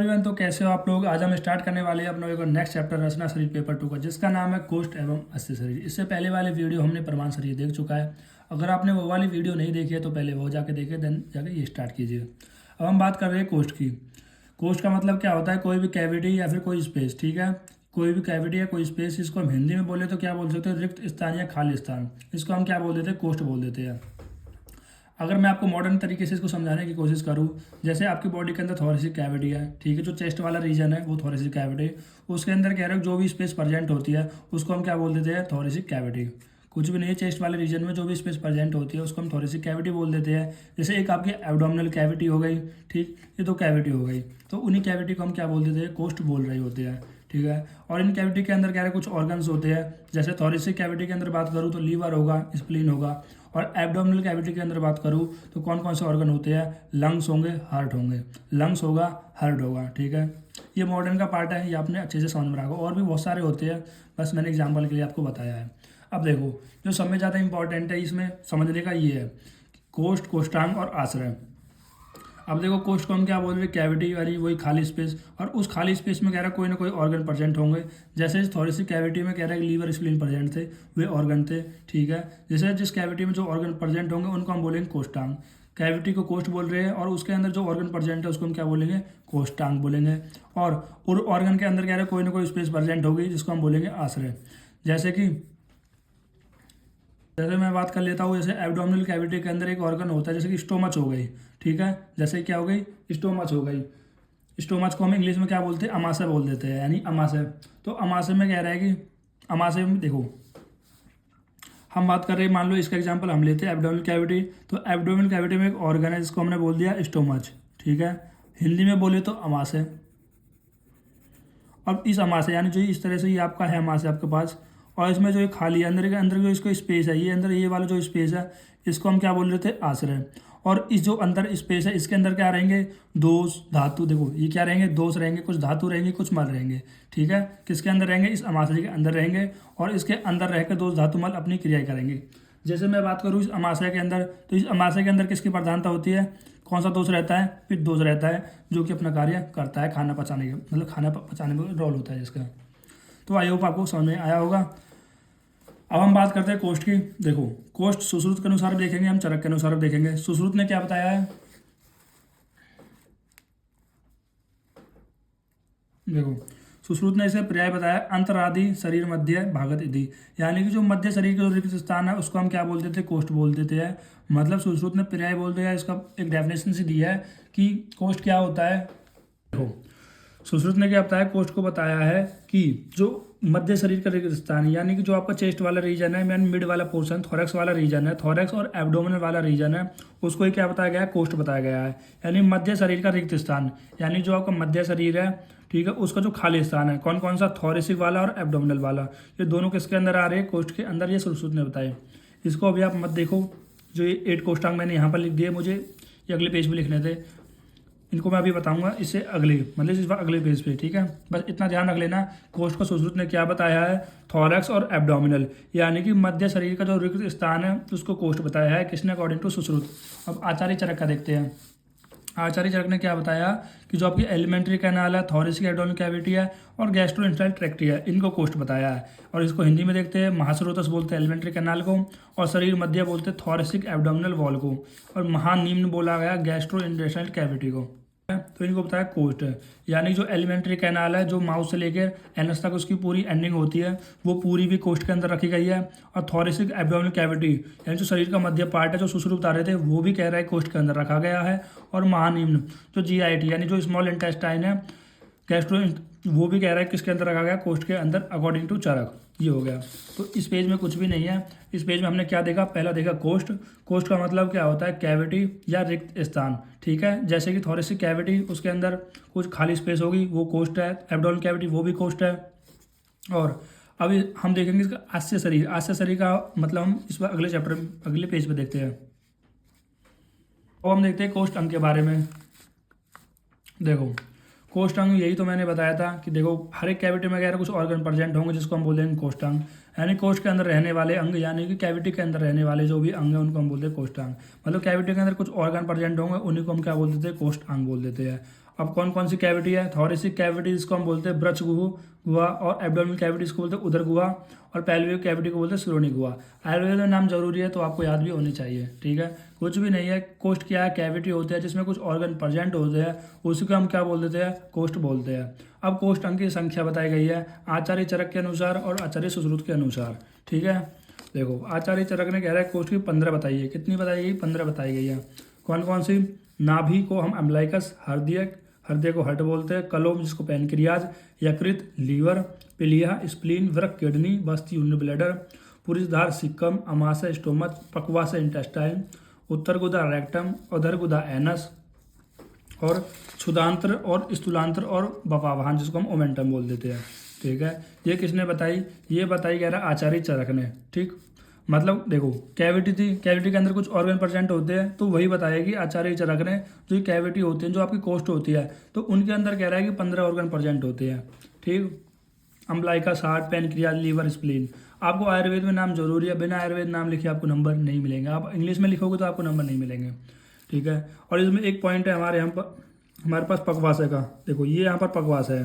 Everyone, तो कैसे हो आप लोग। आज हम स्टार्ट करने वाले हैं अपना एक नेक्स्ट चैप्टर रचना शरीर पेपर 2 का, जिसका नाम है कोष्ठ एवं अस्थि शरीर। इससे पहले वाले वीडियो हमने प्रमाण शरीर देख चुका है। अगर आपने वो वाली वीडियो नहीं देखी है तो पहले वो जाके देखे, देन जाके ये स्टार्ट कीजिए। अब हम बात कर रहे हैं कोष्ठ की। कोष्ठ का मतलब क्या होता है? कोई भी कैविटी या फिर कोई स्पेस, ठीक है। कोई भी कैविटी या कोई स्पेस, इसको हम हिंदी में बोले तो क्या बोल सकते हैं? रिक्त स्थान या खाली स्थान। इसको हम क्या बोल देते हैं? कोष्ठ बोल देते हैं। अगर मैं आपको मॉडर्न तरीके से इसको समझाने की कोशिश करूँ, जैसे आपकी बॉडी के अंदर थोरेसिक कैविटी है, ठीक है। जो चेस्ट वाला रीजन है वो थोरेसिक कैविटी, उसके अंदर कह रहे हो जो भी स्पेस प्रेजेंट होती है उसको हम क्या बोल देते हैं? Thoracic cavity. कुछ भी नहीं, चेस्ट वाले रीजन में जो भी स्पेस प्रेजेंट होती है उसको हम थोरेसिक कैविटी बोल देते हैं। जैसे एक आपकी एब्डोमिनल कैविटी हो गई, ठीक, ये तो कैविटी हो गई, तो उन्हीं कैविटी को हम क्या बोल देते हैं? कोष्ठ बोल रहे होते हैं, ठीक है। और इन कैविटी के अंदर क्या है? कुछ ऑर्गन्स होते हैं। जैसे थोरेसिक कैविटी के अंदर बात करूँ तो लीवर होगा, स्प्लीन होगा। और एब्डोमिनल कैविटी के अंदर बात करूँ तो कौन कौन से ऑर्गन होते हैं? लंग्स होंगे, हार्ट होंगे। लंग्स होगा, हार्ट होगा, ठीक है। ये मॉडर्न का पार्ट है, ये आपने अच्छे से समझ में रखा। और भी बहुत सारे होते हैं, बस मैंने एग्जाम्पल के लिए आपको बताया है। अब देखो, जो सब में ज़्यादा इंपॉर्टेंट है इसमें समझने का ये है कोष्ठ, कोष्ठांग और आश्रय। अब देखो, कोष्ठ को हम क्या बोल रहे हैं? कैविटी वाली वही खाली स्पेस, और उस खाली स्पेस में कह रहा है कोई ना कोई ऑर्गन प्रेजेंट होंगे। जैसे इस थोरेसिक कैविटी में कह रहा है कि लीवर, स्प्लीन प्रेजेंट थे, वे ऑर्गन थे, ठीक है। जैसे जिस कैविटी में जो ऑर्गन प्रेजेंट होंगे उनको हम बोलेंगे कोष्ठांग। कैविटी को कोष्ठ बोल रहे हैं और उसके अंदर जो ऑर्गन प्रेजेंट है उसको हम क्या बोलेंगे? कोष्ठांग बोलेंगे। और ऑर्गन के अंदर कह रहे हैं कोई ना कोई स्पेस प्रेजेंट होगी जिसको हम बोलेंगे आश्रय। जैसे मैं बात कर लेता हूँ, जैसे एब्डोमिनल कैविटी के अंदर एक ऑर्गन होता है, जैसे कि स्टोमच हो गई, ठीक है। जैसे क्या हो गई? स्टोमच हो गई। स्टोमच को हम इंग्लिश में क्या बोलते हैं? अमाशय बोल देते हैं, यानी अमाशय। तो अमाशय में कह रहा है कि अमाशय में देखो, हम बात कर रहे हैं, मान लो इसका एग्जांपल हम लेते हैं एब्डोमिनल कैविटी। तो एब्डोमिनल कैविटी में एक ऑर्गन है जिसको हमने बोल दिया स्टोमच, ठीक है। हिंदी में बोले तो अमाशय। अब इस अमाशय यानी जो इस तरह से ये आपका है अमाशय आपके पास, और इसमें जो ये खाली है अंदर के अंदर जो इसको स्पेस है, ये अंदर ये वाला जो स्पेस है इसको हम क्या बोल रहे थे? आश्रय। और इस जो अंदर स्पेस है इसके अंदर क्या रहेंगे? दोष, धातु। देखो ये क्या रहेंगे? दोष रहेंगे, कुछ धातु रहेंगे, कुछ मल रहेंगे, ठीक है। किसके अंदर रहेंगे? इस अमाशय के अंदर रहेंगे। और इसके अंदर रहकर दोष, धातु, मल अपनी क्रियाएं करेंगे। जैसे मैं बात करूँ इस अमाशय के अंदर, तो इस अमाशय के अंदर किसकी प्रधानता होती है? कौन सा दोष रहता है? पित्त दोष रहता है, जो कि अपना कार्य करता है खाना पचाने के, मतलब खाना पचाने में रोल होता है जिसका। तो आई होप आपको समझ में आया होगा। अब हम बात करते हैं कोष्ठ की। देखो, कोष्ठ सुश्रुत के अनुसार देखेंगे, हम चरक के अनुसार देखेंगे। सुश्रुत ने क्या बताया है? देखो, सुश्रुत ने इसे पर्याय बताया अंतरादि शरीर मध्य भागत इति, यानी कि जो मध्य शरीर का जो रिक्त स्थान है उसको हम क्या बोल देते हैं? कोष्ठ बोल देते हैं। मतलब सुश्रुत ने पर्याय बोल दिया, इसका एक डेफिनेशन से दिया है कि कोष्ठ क्या होता है। देखो, सुश्रुत ने क्या बताया? कोष्ठ को बताया है कि जो मध्य शरीर का रिक्त स्थान है, यानी कि जो आपका चेस्ट वाला रीजन है, मैन मिड वाला पोर्शन, थोरैक्स वाला रीजन है, थोरैक्स और एब्डोमिनल वाला रीजन है, उसको ही क्या बताया गया है? कोष्ठ बताया गया है। यानी मध्य शरीर का रिक्त स्थान, यानी जो आपका मध्य शरीर है, ठीक है, उसका जो खाली स्थान है, कौन कौन सा? थोरेसिक वाला और एब्डोमिनल वाला। ये दोनों किसके अंदर आ रहे हैं? कोष्ठ के अंदर। ये सुश्रुत ने बताया। इसको अभी आप मत देखो, जो ये 8 कोष्ठांग मैंने यहाँ पर लिख दिए, मुझे ये अगले पेज पे लिखने थे। इनको मैं अभी बताऊंगा इससे अगले, मतलब इस अगले पेज पे, ठीक है। बस इतना ध्यान रख लेना, कोष्ठ को सुश्रुत ने क्या बताया है? थोरैक्स और एब्डोमिनल, यानी कि मध्य शरीर का जो रिक्त स्थान है उसको कोष्ठ बताया है। किसने? According to Sushrut. अब आचार्य चरक का देखते हैं। आचार्य चरक ने क्या बताया कि जो आपकी एलिमेंट्री कैनाल है, थोरेसिक एब्डोमिनल कैविटी है और गैस्ट्रोइंटेस्टाइनल ट्रैक्ट है, इनको कोष्ठ बताया है। और इसको हिंदी में देखते हैं, महास्रोतस बोलते हैं एलिमेंट्री कैनाल को, और शरीर मध्य बोलते हैं थोरेसिक एब्डोमिनल वॉल को, और महानिम्न बोला गया गैस्ट्रोइंटेस्टाइनल कैविटी को। तो इनको बताया कोष्ठ, यानी जो एलिमेंट्री कैनाल है, जो माउथ से लेकर एनस तक उसकी पूरी एंडिंग होती है, वो पूरी भी कोष्ठ के अंदर रखी गई है। और थोरेसिक एब्डोमिनल कैविटी, यानी जो शरीर का मध्य पार्ट है, जो सुश्रुत बता रहे थे, वो भी कह रहा है कोष्ठ के अंदर रखा गया है। और महानिम्न जो GIT, यानी जो स्मॉल इंटेस्टाइन है, गैस्ट्रो, वो भी कह रहा है किसके अंदर रखा गया? कोष्ठ के अंदर, अकॉर्डिंग टू चरक। ये हो गया। तो इस पेज में कुछ भी नहीं है। इस पेज में हमने क्या देखा? पहला देखा कोष्ठ। कोष्ठ का मतलब क्या होता है? कैविटी या रिक्त स्थान, ठीक है। जैसे कि थोरेसिक कैविटी, उसके अंदर कुछ खाली स्पेस होगी, वो कोष्ठ है। एब्डोमिनल कैविटी, वो भी कोष्ठ है। और अभी हम देखेंगे इसका आस्य शरीर। आस्य शरीर का मतलब हम इस बार अगले चैप्टर, अगले पेज पे देखते हैं। अब हम देखते हैं कोष्ठ अंग के बारे में। देखो, कोष्ठांग, यही तो मैंने बताया था कि देखो, हर एक कैविटी में अगर कुछ ऑर्गन प्रेजेंट होंगे जिसको हम बोलेंगे कोष्ठांग, यानी कोष्ठ के अंदर रहने वाले अंग, यानी कि कैविटी के अंदर रहने वाले जो भी अंग है उनको हम बोलते हैं कोष्ठांग। मतलब कैविटी के अंदर कुछ ऑर्गन प्रेजेंट होंगे, उन्हीं को हम क्या बोल देते हैं? कोष्ठांग बोल देते हैं। अब कौन कौन सी कैविटी है? थोरेसिक कैविटी जिसको हम बोलते हैं ब्रच गुहा, और एब्डोमिनल कैविटी जिसको बोलते हैं उदर गुहा, और पेल्विक कैविटी को बोलते हैं श्रोणि गुहा। आयुर्वेद में नाम जरूरी है तो आपको याद भी होनी चाहिए, ठीक है। कुछ भी नहीं है। कोष्ठ क्या है? कैविटी होते हैं जिसमें कुछ ऑर्गन प्रेजेंट होते हैं, उसी को हम क्या बोल देते हैं? कोष्ठ बोलते हैं। अब कोष्ठ अंग की संख्या बताई गई है आचार्य चरक के अनुसार और आचार्य सुश्रुत के अनुसार, ठीक है। देखो आचार्य चरक ने कह रहा है कोष्ठ की 15 बताई है। कितनी बताई गई? 15 बताई गई है। कौन कौन सी? नाभि को हम अम्बलाइकस, हृदय को हर्ट बोलते हैं, कलोम जिसको पैनक्रियाज, यकृत लीवर, पिलिया स्प्लीन, वृक्क किडनी, बस्ती यूरिनरी ब्लैडर, पुरुषधार सिक्कम, अमाशय स्टोमच, पक्वाशय इंटेस्टाइन, उत्तर गुदा रेक्टम, अधर गुदा एनस, और क्षुदांत्र और स्थूलांत्र और बपावहान जिसको हम ओमेंटम बोल देते हैं, ठीक है। ये किसने बताई? ये बताई कह रहा है आचार्य चरक ने, ठीक। मतलब देखो कैविटी थी, कैविटी के अंदर कुछ ऑर्गन प्रेजेंट होते हैं, तो वही बताएगी आचार्य चरक ने। जो कैविटी होती है, जो आपकी कोष्ठ होती है, तो उनके अंदर कह रहा है कि 15 ऑर्गन प्रेजेंट होते हैं, ठीक। अम्बलाइका, हार्ट, पैनक्रियाज, लीवर, स्प्लीन। आपको आयुर्वेद में नाम जरूरी है, बिना आयुर्वेद नाम लिखे आपको नंबर नहीं मिलेंगे। आप इंग्लिश में लिखोगे तो आपको नंबर नहीं मिलेंगे, ठीक है। और इसमें एक पॉइंट है हमारे पास पकवास का। देखो ये यहाँ पर पकवास है।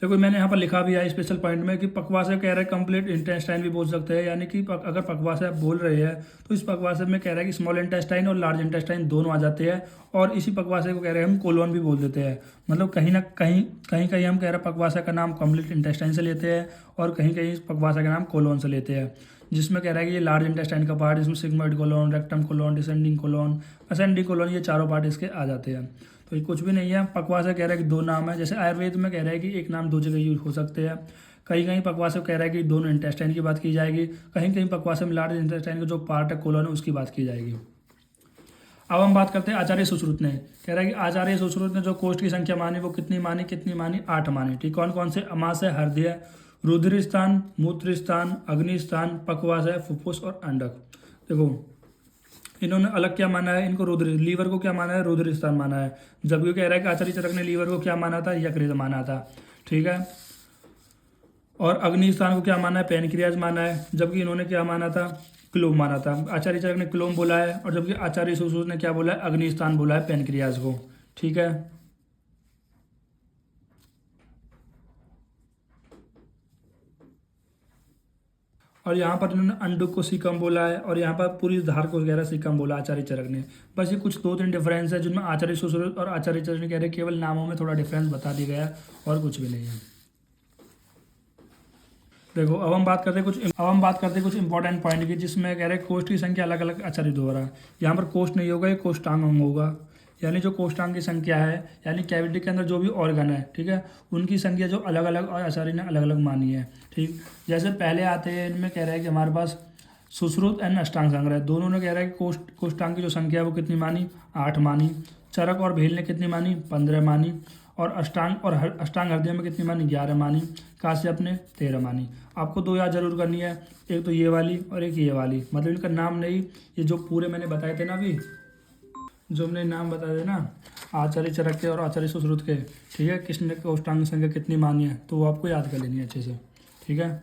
देखो मैंने यहाँ पर लिखा भी है स्पेशल पॉइंट में कि पकवास कह रहा है कंप्लीट इंटेस्टाइन भी बोल सकते हैं, यानी कि अगर पकवास बोल रहे हैं तो इस पकवास में कह रहा है कि स्मॉल इंटेस्टाइन और लार्ज इंटेस्टाइन दोनों आ जाते हैं। और इसी पकवास को कह रहे हैं हम कोलोन भी बोल देते हैं। मतलब कहीं ना कहीं हम कह रहे हैं पकवास का नाम कंप्लीट इंटेस्टाइन से लेते हैं, और कहीं कहीं पकवास का नाम कोलोन से लेते हैं, जिसमें कह रहा है कि ये लार्ज इंटेस्टाइन का पार्ट, इसमें sigmoid colon, rectum colon, descending colon, ascending colon, ये चारों पार्ट इसके आ जाते हैं। तो ये कुछ भी नहीं है। पकवास कह रहा है कि दो नाम है, जैसे आयुर्वेद में कह रहा है कि एक नाम दो जगह यूज हो सकते हैं। कहीं कहीं पकवास कह रहा है कि दोनों इंटेस्टाइन की बात की जाएगी, कहीं कहीं पकवास में लार्ज इंटेस्टाइन का जो पार्ट है कोलोन है उसकी बात की जाएगी। अब हम बात करते हैं आचार्य सुश्रुत ने। कह रहा है कि आचार्य सुश्रुत ने जो कोष्ठ की संख्या मानी वो कितनी मानी? 8 मानी, ठीक। कौन कौन से? अमाशय, हृदय, रुधिर स्थान, मूत्र स्थान, अग्नि स्थान, पकवाशय, फुफ्फुस और अंडक। देखो इन्होंने अलग क्या माना है? इनको रुधिर, लीवर को क्या माना है? रुधिर स्थान माना है। जबकि कह रहा है कि आचार्य चरक ने लीवर को क्या माना था? यकृत माना था, ठीक है। और अग्नि स्थान को क्या माना है? पैनक्रियाज माना है। जबकि इन्होंने क्या माना था? क्लोम माना था। आचार्य चरक ने क्लोम बोला है, और जबकि आचार्य सुश्रुत ने क्या बोला है? अग्नि स्थान बोला है पैनक्रियाज को, ठीक है। और यहाँ पर इन्होंने अंडुक को सीकम बोला है, और यहाँ पर पूरी धार को वगैरह सीकम बोला आचार्य चरक ने। बस ये कुछ 2-3 डिफरेंस है जिनमें आचार्य सुश्रुत और आचार्य चरक ने कह रहे केवल नामों में थोड़ा डिफरेंस बता दिया गया, और कुछ भी नहीं है। देखो अब हम बात करते हैं कुछ इंपॉर्टेंट पॉइंट की, जिसमें कह रहे हैं कोष्ठ की संख्या अलग अलग आचार्य द्वारा। यहाँ पर कोष्ठ नहीं होगा, ये कोष्ठांग अंग होगा। यानी जो कोष्ठांग की संख्या है, यानी कैविटी के अंदर जो भी ऑर्गन है, ठीक है, उनकी संख्या जो अलग अलग और आचार्य ने अलग अलग मानी है, ठीक। जैसे पहले आते हैं इनमें कह रहा है कि हमारे पास सुश्रुत एंड अष्टांग संग्रह, दोनों ने कह रहा है कि कोष्ठांग की जो संख्या है वो कितनी मानी? 8 मानी। चरक और भेल ने कितनी मानी? 15 मानी। और अष्टांग हृदय में कितनी मानी? 11 मानी। काश्यप ने 13 मानी। आपको 2 याद जरूर करनी है, एक तो ये वाली और एक ये वाली। मतलब इनका नाम नहीं, ये जो पूरे मैंने बताए थे ना अभी, जो हमने नाम बताए थे ना आचार्य चरक के और आचार्य सुश्रुत के, ठीक है, किसने कोष्ठांग संख्या कितनी मानी है, तो वो आपको याद कर लेनी है अच्छे से, ठीक है।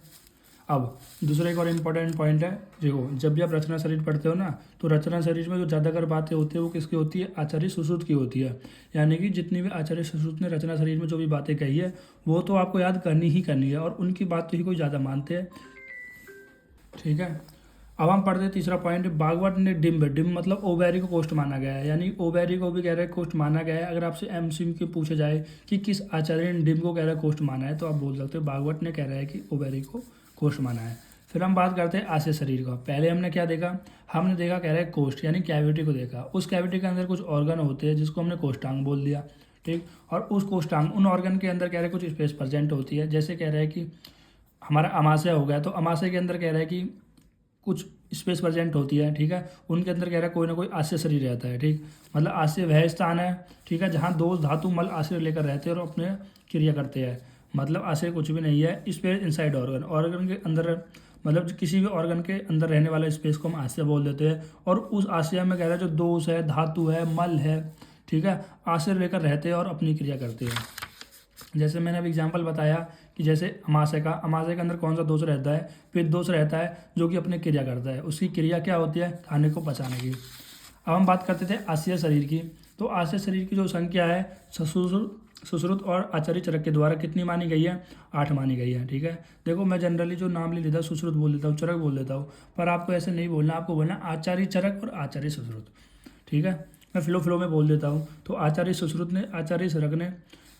अब दूसरा एक और इम्पोर्टेंट पॉइंट है, देखो जब भी आप रचना शरीर पढ़ते हो ना, तो रचना शरीर में जो ज़्यादातर बातें होती है वो किसकी होती है? आचार्य सुश्रुत की होती है। यानी कि जितनी भी आचार्य सुश्रुत ने रचना शरीर में जो भी बातें कही है वो तो आपको याद करनी ही करनी है, और उनकी बात तो ही कोई ज़्यादा मानते हैं, ठीक है। अब हम पढ़ते हैं तीसरा पॉइंट, भागवत ने डिम्ब मतलब ओवैरी को कोष्ठ माना गया है, यानी ओवैरी को भी कह रहे हैं कोष्ठ माना गया है। अगर आपसे एमसीक्यू पूछे जाए कि किस आचार्य ने डिम्ब को कह रहा है कोष्ठ माना है, तो आप बोल सकते हो भागवत ने कह रहा है कि ओवैरी को कोष्ठ माना है। फिर हम बात करते हैं आशय शरीर का। पहले हमने क्या देखा? हमने देखा कह रहा है कोष्ठ, यानी कैविटी को देखा। उस कैविटी के अंदर कुछ ऑर्गन होते हैं जिसको हमने कोष्ठांग बोल दिया, ठीक। और उस कोष्ठांग उन ऑर्गन के अंदर कह रहे हैं कुछ स्पेस प्रेजेंट होती है। जैसे कह रहा है कि हमारा अमाशय हो गया, तो अमाशय के अंदर कह रहा है कि कुछ स्पेस प्रेजेंट होती है, ठीक है। उनके अंदर कह रहा है कोई ना कोई आशय शरीर रहता है, ठीक। मतलब आशय वह स्थान है, ठीक है, जहाँ दोष धातु मल आशय लेकर रहते हैं और अपने क्रिया करते हैं। मतलब आशय कुछ भी नहीं है, स्पेस इनसाइड ऑर्गन के अंदर, मतलब किसी भी ऑर्गन के अंदर रहने वाला स्पेस को हम आशय बोल देते हैं। और उस आशय में कह रहा है जो दोष है, धातु है, मल है, ठीक है, आशय लेकर रहते हैं और अपनी क्रिया करते हैं। जैसे मैंने अभी एग्जांपल बताया कि जैसे अमाशय के अंदर कौन सा दोष रहता है? पित्त दोष रहता है, जो कि अपनी क्रिया करता है। उसकी क्रिया क्या होती है? खाने को पचाने की। अब हम बात करते थे आशय शरीर की। तो आश्चर्य शरीर की जो संख्या है सुश्रुत और आचार्य चरक के द्वारा कितनी मानी गई है? 8 मानी गई है। ठीक है, देखो मैं जनरली जो नाम ले लेता हूँ सुश्रुत बोल देता हूँ, चरक बोल देता हूँ, पर आपको ऐसे नहीं बोलना, आपको बोलना आचार्य चरक और आचार्य सुश्रुत। ठीक है, मैं फ्लो में बोल देता हूँ। तो आचार्य सुश्रुत ने, आचार्य चरक ने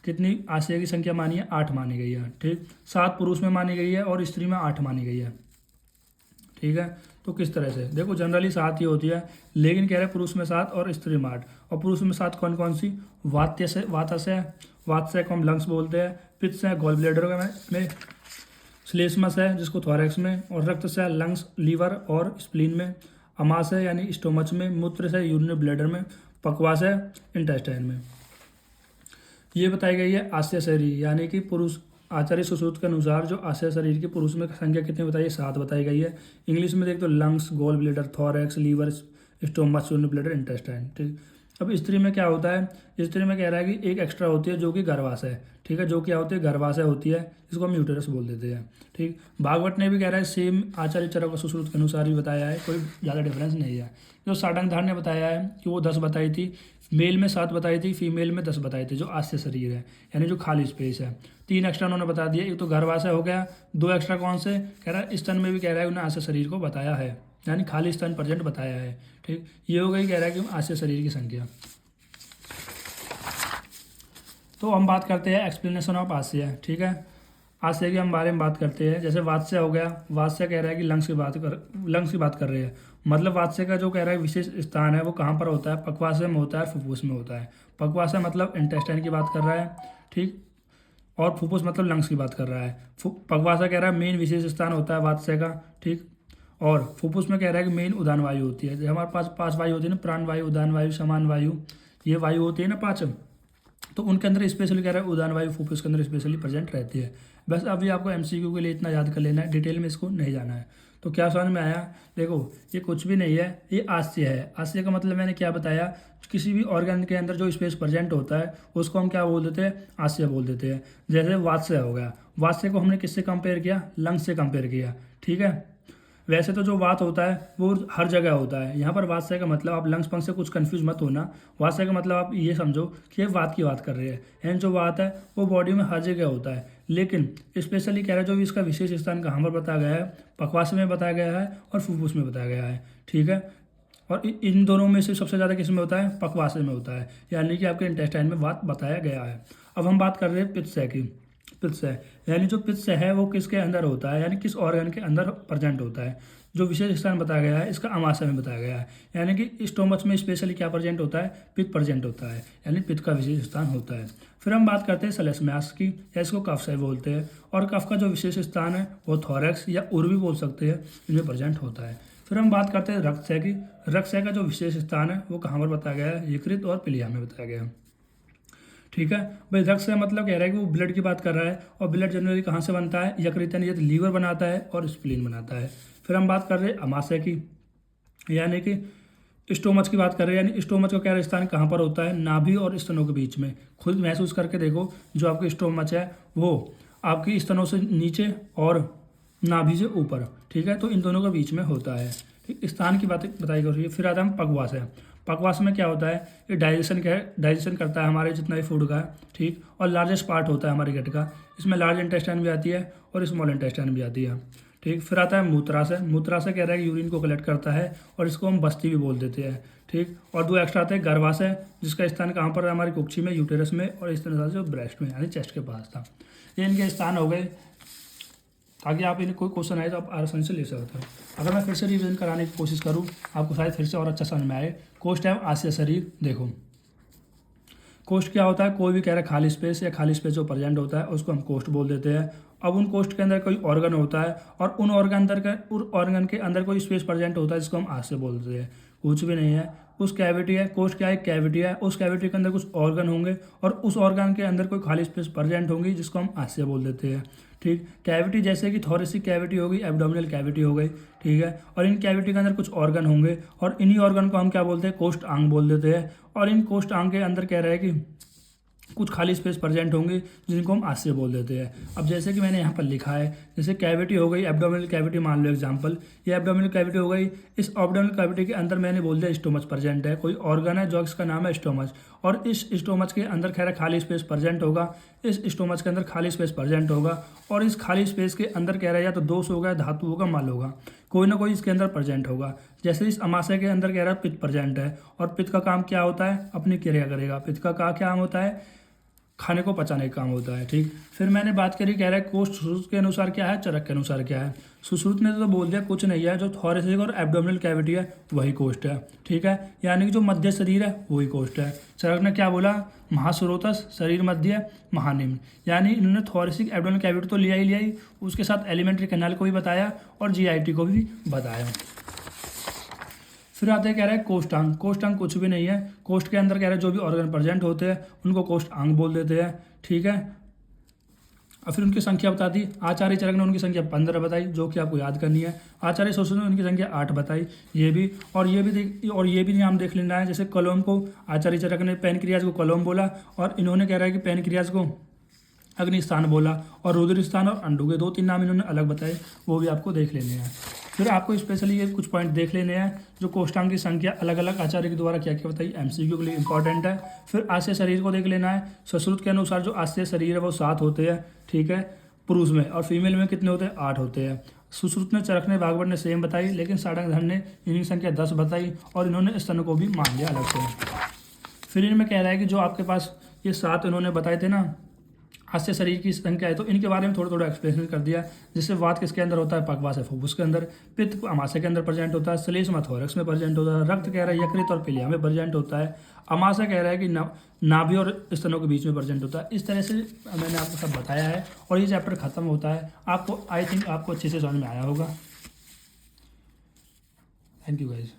कितनी आश्चर्य की संख्या मानी है? 8 मानी गई है। ठीक, 7 पुरुष में मानी गई है और स्त्री में 8 मानी गई है। ठीक है, तो किस तरह से देखो, जनरली 7 ही होती है, लेकिन कह रहे हैं पुरुष में 7 और स्त्री में 8। और पुरुष में 7 कौन कौन सी? वाताशय को हम लंग्स बोलते हैं, पित्त है गॉल ब्लैडर में, श्लेष्मस है जिसको थोरैक्स में, और रक्त से लंग्स, लीवर और स्प्लीन में, अमाशय यानी स्टोमच में, मूत्र से यूरिनरी ब्लैडर में, पकवास है इंटेस्टाइन में। ये बताई गई है आश्चर्य शरीर, यानी कि पुरुष आचार्य सुश्रुत के अनुसार जो आश्चर्य शरीर की पुरुष में संख्या कितनी बताई है? 7 बताई गई है। इंग्लिश में देख तो lungs, gall bladder, thorax, liver, stomach, urinary bladder, intestine. ठीक, अब स्त्री में क्या होता है? स्त्री में कह रहा है कि एक एक्स्ट्रा होती है जो कि गर्भाशय है। ठीक है, जो क्या होती है? गर्भाशय होती है, जिसको हम यूटेरस बोल देते हैं। ठीक, भागवत ने भी कह रहा है सेम आचार्य चरक और सुश्रुत के अनुसार ही बताया है, कोई ज़्यादा डिफरेंस नहीं है। जो सारंगधार ने बताया है कि वो 10 बताई थी, मेल में 7 बताई थी, फीमेल में 10 बताई थी, जो आश्चर्य शरीर है यानी जो खाली स्पेस है। 3 एक्स्ट्रा उन्होंने बता दिया, एक तो गर्भाशय हो गया, 2 एक्स्ट्रा कौन से? कह रहा है स्तन में भी कह रहा है उन्होंने आश्चर्य शरीर को बताया है, यानी खाली स्तन प्रेजेंट बताया है। ठीक, ये हो गई कह रहा है कि आश्चर्य शरीर की संख्या। तो हम बात करते हैं एक्सप्लेनेशन ऑफ आश्चर्य। ठीक है, आश्चर्य के हम बारे में बात करते हैं। जैसे वात्स्य हो गया, वात्स्य कह रहा है कि लंग्स की बात कर रहे हैं, मतलब वात्स्य का जो कह रहा है विशेष स्थान है वो कहाँ पर होता है? पक्वाशय में होता है, फुफ्फुस में होता है। पक्वाशय मतलब इंटेस्टाइन की बात कर रहा है। ठीक, और फुफ्फुस मतलब लंग्स की बात कर रहा है। पक्वाशय कह रहा है मेन विशेष स्थान होता है वात्स्य का। ठीक, और फुफ्फुस में कह रहा है कि मेन उदान वायु होती है। हमारे पास 5 वायु होती है ना, प्राण वायु, उदान वायु, समान वायु, ये वायु होती है ना 5, तो उनके अंदर स्पेशली कह रहा है उदान वायु फुफ्फुस के अंदर स्पेशली प्रेजेंट रहती है। बस अभी आपको एमसीक्यू के लिए इतना याद कर लेना है, डिटेल में इसको नहीं जाना है। तो क्या समझ में आया? देखो ये कुछ भी नहीं है, ये आश्चर्य है। आश्चर्य का मतलब मैंने क्या बताया? किसी भी ऑर्गन के अंदर जो स्पेस प्रेजेंट होता है उसको हम क्या बोल देते हैं? आश्चर्य बोल देते हैं। जैसे वात्स्य हो गया, वात्स्य को हमने किससे कंपेयर किया? लंग्स से कंपेयर किया। ठीक है, वैसे तो जो वात होता है वो हर जगह होता है, यहाँ पर वात्स्य का मतलब आप लंग्स पंग से कुछ कंफ्यूज मत होना। वात्स्य का मतलब आप ये समझो कि ये वात की बात कर रहे हैं, एंड जो वात है वो बॉडी में हर जगह होता है, लेकिन स्पेशली कह रहा है जो इसका विशेष स्थान कहाँ पर बताया गया है? पक्वाशय में बताया गया है और फुफ्फुस में बताया गया है। ठीक है, और इन दोनों में से सबसे ज़्यादा किस में होता है? पक्वाशय में होता है, यानी कि आपके इंटेस्टाइन में वात बताया गया है। अब हम बात कर रहे हैं पित्तशय की। पित्तशय यानी जो पित्तशय है वो किसके अंदर होता है, यानी किस ऑर्गन के अंदर प्रेजेंट होता है? जो विशेष स्थान बताया गया है इसका अमाशय में बताया गया है, यानी कि स्टोमच में स्पेशली क्या प्रेजेंट होता है? पित्त प्रेजेंट होता है, यानी पित्त का विशेष स्थान होता है। फिर हम बात करते हैं श्लेष्मास की, या इसको कफशय बोलते हैं, और कफ का जो विशेष स्थान है वो थोरैक्स या उर्वी बोल सकते हैं, इनमें प्रेजेंट होता है। फिर हम बात करते हैं रक्तशय की। रक्तशय का जो विशेष स्थान है वो कहाँ पर बताया गया है? यकृत और प्लीहा में बताया गया है। ठीक है भाई, रक्तशय मतलब कह रहा है कि वो ब्लड की बात कर रहा है, और ब्लड जनरली कहाँ से बनता है? यकृत यानी लीवर बनाता है और स्प्लीन बनाता है। फिर हम बात कर रहे हैं अमाशय की, यानी कि स्टोमच की बात कर रहे हैं, यानी स्टोमच का क्या स्थान कहाँ पर होता है? नाभि और स्तनों के बीच में। खुद महसूस करके देखो, जो आपकी स्टोमच है वो आपकी स्तनों से नीचे और नाभि से ऊपर। ठीक है, तो इन दोनों के बीच में होता है। ठीक, स्थान की बात बताई कर रही है। फिर आता है पक्वाशय। पक्वाशय में क्या होता है? ये डाइजेशन करता है हमारे जितना भी फूड का। ठीक, और लार्जेस्ट पार्ट होता है हमारे गट का, इसमें लार्ज इंटेस्टाइन भी आती है और स्मॉल इंटेस्टाइन भी आती है। ठीक, फिर आता है मूत्राशय। मूत्राशय कह रहा है कि यूरिन को कलेक्ट करता है, और इसको हम बस्ती भी बोल देते हैं। ठीक, और 2 एक्स्ट्रा आते हैं गर्भाशय, जिसका स्थान कहाँ पर है? हमारी कुक्षी में, यूटेरस में, और इस तरह से ब्रेस्ट में यानी चेस्ट के पास था। ये इनके स्थान हो गए, ताकि आप इन्हें कोई क्वेश्चन आए तो आप आसानी से ले सकते हो। अगर मैं फिर से रिविजन कराने की कोशिश करूँ, आपको शायद फिर से और अच्छा समझ में आए। कोष्ठ है आश्चर्य शरीर। देखो कोष्ठ क्या होता है? कोई भी कह रहा है खाली स्पेस, या खाली स्पेस जो प्रेजेंट होता है उसको हम कोष्ठ बोल देते हैं। अब उन कोष्ठ के अंदर कोई ऑर्गन होता है, और उन ऑर्गन के अंदर कोई स्पेस प्रेजेंट होता है, जिसको हम आश्चर्य बोलते हैं। कुछ भी नहीं है, उस कैविटी है, कोष्ठ क्या है? कैविटी है, उस कैविटी के अंदर कुछ ऑर्गन होंगे, और उस ऑर्गन के अंदर कोई खाली स्पेस प्रेजेंट होंगी, जिसको हम आश्चर्य बोल देते हैं। ठीक, कैविटी जैसे कि थोरेसिक कैविटी होगी, एब्डोमिनल कैविटी हो गई। ठीक है, और इन कैविटी के अंदर कुछ ऑर्गन होंगे, और इन्हीं ऑर्गन को हम क्या बोलते हैं? कोष्ठ अंग बोल देते हैं। और इन कोष्ठ अंग के अंदर कह रहे हैं कि कुछ खाली स्पेस प्रेजेंट होंगे जिनको हम आस्ते बोल देते हैं। अब जैसे कि मैंने यहाँ पर लिखा है, जैसे कैविटी हो गई, एब्डोमिनल कैविटी मान लो एग्जांपल, ये एब्डोमिनल कैविटी हो गई। इस एब्डोमिनल कैविटी के अंदर मैंने बोल दिया स्टोमच प्रेजेंट है, कोई ऑर्गन है जो इसका नाम है स्टोमच, और इस स्टोमच के अंदर खैर खाली स्पेस प्रेजेंट होगा, इस स्टोमच के अंदर खाली स्पेस प्रेजेंट होगा, और इस खाली स्पेस के अंदर कह रहा है या तो दोष होगा, धातु होगा, मल होगा, कोई ना कोई इसके अंदर प्रेजेंट होगा। जैसे इस अमाशय के अंदर कह रहा है पित्त प्रेजेंट है, और पित्त का काम क्या होता है, अपनी क्रिया करेगा। पित्त का क्या काम होता है, खाने को पचाने का काम होता है। ठीक, फिर मैंने बात करी, कह रहा है कोष्ठ सुश्रुत के अनुसार क्या है, चरक के अनुसार क्या है। सुश्रुत ने तो बोल दिया कुछ नहीं है, जो थोरेसिक और एब्डोमिनल कैविटी है वही कोष्ठ है। ठीक है, यानी कि जो मध्य शरीर है वही कोष्ठ है। चरक ने क्या बोला, महास्रोतस, शरीर मध्य, महानिम्न, यानी इन्होंने थोरेसिक एब्डोमिनल कैविटी तो लिया ही, उसके साथ एलिमेंट्री कैनाल को भी बताया और जीआईटी को भी बताया। फिर आते कह रहा है कोष्ठांग। कोष्ठांग कुछ भी नहीं है, कोष्ठ के अंदर कह रहा है जो भी ऑर्गन प्रेजेंट होते हैं उनको कोष्ठांग बोल देते हैं। ठीक है, और फिर उनकी संख्या बता दी। आचार्य चरक ने उनकी संख्या 15 बताई, जो कि आपको याद करनी है। आचार्य सुश्रुत ने उनकी संख्या 8 बताई, ये भी और ये भी नाम देख लेना है। जैसे कलोम को आचार्य चरक ने पैनक्रियाज को कलोम बोला, और इन्होंने कह रहा है कि पैनक्रियाज को अग्नि स्थान बोला, और रुधिर स्थान और अंडू के 2-3 नाम इन्होंने अलग बताए, वो भी आपको देख लेने हैं। फिर आपको स्पेशली ये कुछ पॉइंट देख लेने हैं, जो कोष्ठांग की संख्या अलग अलग आचार्य के द्वारा क्या क्या बताई, एमसीक्यू के लिए इंपॉर्टेंट है। फिर आस्तीय शरीर को देख लेना है। सुश्रुत के अनुसार जो आस्तीय शरीर है वो 7 होते हैं। ठीक है, पुरुष में, और फीमेल में कितने होते हैं, 8 होते हैं। सुश्रुत ने, चरक ने, भागवत ने सेम बताई, लेकिन सारंगधर ने इनकी संख्या 10 बताई, और इन्होंने स्तन को भी मान लिया अलग से। फिर इनमें कह रहा है कि जो आपके पास ये 7 इन्होंने बताए थे ना हास्य शरीर की संख्या है, तो इनके बारे में थोड़ा थोड़ा एक्सप्लेनेशन कर दिया। जैसे वात किसके अंदर होता है, पकवास है फुफ्फुस के अंदर। पित्त अमाशय के अंदर प्रेजेंट होता है। श्लेष्मा थोरैक्स में प्रेजेंट होता है। रक्त कह रहा है यकृत और पिलिया में प्रेजेंट होता है। अमाशय कह रहा है कि नाभि और स्तनों के बीच में प्रेजेंट होता है। इस तरह से मैंने आपको सब बताया है, और ये चैप्टर खत्म होता है। आपको आई थिंक आपको अच्छे से समझ में आया होगा। Thank you guys.